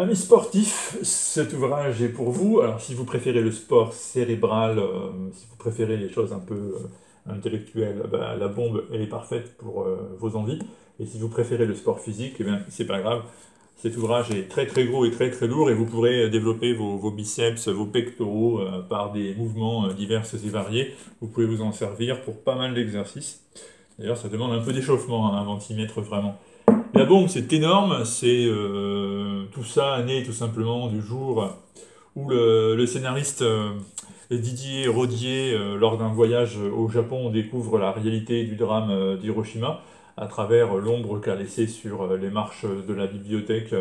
Amis sportifs, cet ouvrage est pour vous. Alors, si vous préférez le sport cérébral, si vous préférez les choses un peu intellectuelles, bah, la bombe, elle est parfaite pour vos envies. Et si vous préférez le sport physique, eh bien, c'est pas grave. Cet ouvrage est très très gros et très très lourd et vous pourrez développer vos biceps, vos pectoraux par des mouvements divers et variés. Vous pouvez vous en servir pour pas mal d'exercices. D'ailleurs, ça demande un peu d'échauffement hein, avant de s'y mettre vraiment. La bombe, c'est énorme, c'est tout ça né tout simplement du jour où le scénariste Didier Rodier, lors d'un voyage au Japon, découvre la réalité du drame d'Hiroshima à travers l'ombre qu'a laissée sur les marches de la bibliothèque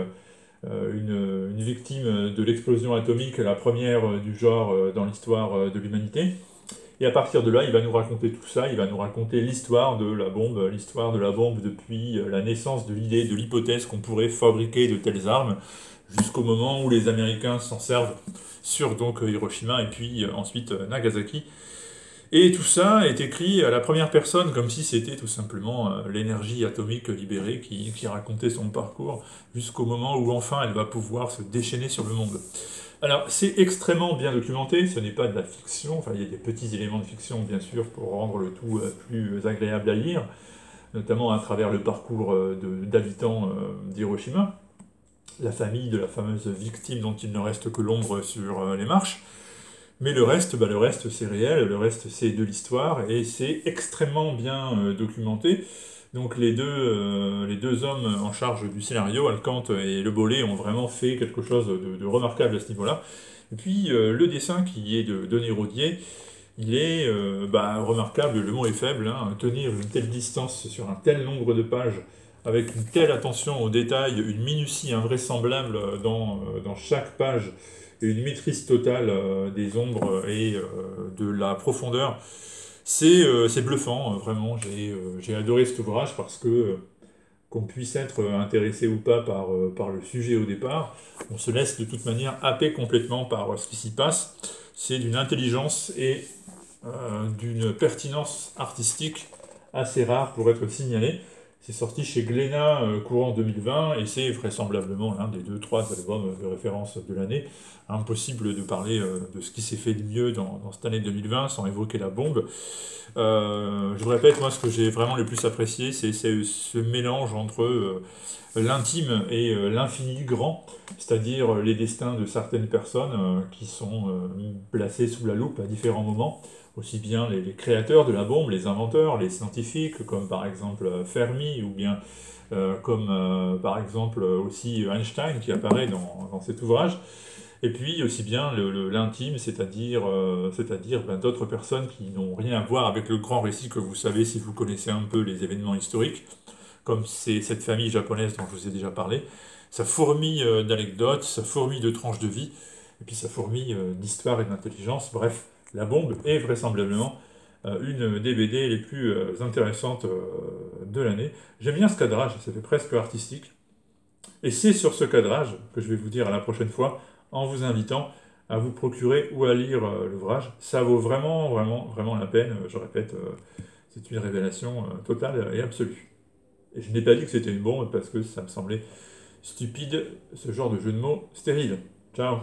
une victime de l'explosion atomique, la première du genre dans l'histoire de l'humanité. Et à partir de là, il va nous raconter tout ça, il va nous raconter l'histoire de la bombe depuis la naissance de l'idée, de l'hypothèse qu'on pourrait fabriquer de telles armes, jusqu'au moment où les Américains s'en servent sur donc Hiroshima et puis ensuite Nagasaki. Et tout ça est écrit à la première personne, comme si c'était tout simplement l'énergie atomique libérée qui racontait son parcours, jusqu'au moment où enfin elle va pouvoir se déchaîner sur le monde. Alors, c'est extrêmement bien documenté, ce n'est pas de la fiction, enfin il y a des petits éléments de fiction bien sûr pour rendre le tout plus agréable à lire, notamment à travers le parcours d'habitants d'Hiroshima, la famille de la fameuse victime dont il ne reste que l'ombre sur les marches, mais le reste, le reste c'est réel, le reste c'est de l'histoire et c'est extrêmement bien documenté. Donc les deux hommes en charge du scénario, Alcante et Le Bollé, ont vraiment fait quelque chose de remarquable à ce niveau-là. Et puis le dessin qui est de Denis Rodier, il est remarquable, le mot est faible, hein, tenir une telle distance sur un tel nombre de pages, avec une telle attention aux détails, une minutie invraisemblable dans chaque page, et une maîtrise totale des ombres et de la profondeur. C'est bluffant, vraiment. J'ai adoré cet ouvrage parce que, qu'on puisse être intéressé ou pas par le sujet au départ, on se laisse de toute manière happer complètement par ce qui s'y passe. C'est d'une intelligence et d'une pertinence artistique assez rare pour être signalé. C'est sorti chez Glénat courant 2020 et c'est vraisemblablement l'un des deux, trois albums de référence de l'année. Impossible de parler de ce qui s'est fait de mieux dans cette année 2020 sans évoquer la bombe. Je vous répète, moi, ce que j'ai vraiment le plus apprécié, c'est ce mélange entre l'intime et l'infini grand, c'est-à-dire les destins de certaines personnes qui sont placées sous la loupe à différents moments, aussi bien les créateurs de la bombe, les inventeurs, les scientifiques, comme par exemple Fermi, ou bien comme par exemple aussi Einstein qui apparaît dans cet ouvrage. Et puis aussi bien l'intime, c'est-à-dire d'autres personnes qui n'ont rien à voir avec le grand récit que vous savez si vous connaissez un peu les événements historiques, comme c'est cette famille japonaise dont je vous ai déjà parlé. Ça fourmille d'anecdotes, ça fourmille de tranches de vie, et puis ça fourmille d'histoire et d'intelligence. Bref, la bombe est vraisemblablement une des BD les plus intéressantes de l'année. J'aime bien ce cadrage, ça fait presque artistique. Et c'est sur ce cadrage que je vais vous dire à la prochaine fois, en vous invitant à vous procurer ou à lire l'ouvrage. Ça vaut vraiment, vraiment, vraiment la peine. Je répète, c'est une révélation totale et absolue. Et je n'ai pas dit que c'était une bombe parce que ça me semblait stupide, ce genre de jeu de mots stérile. Ciao!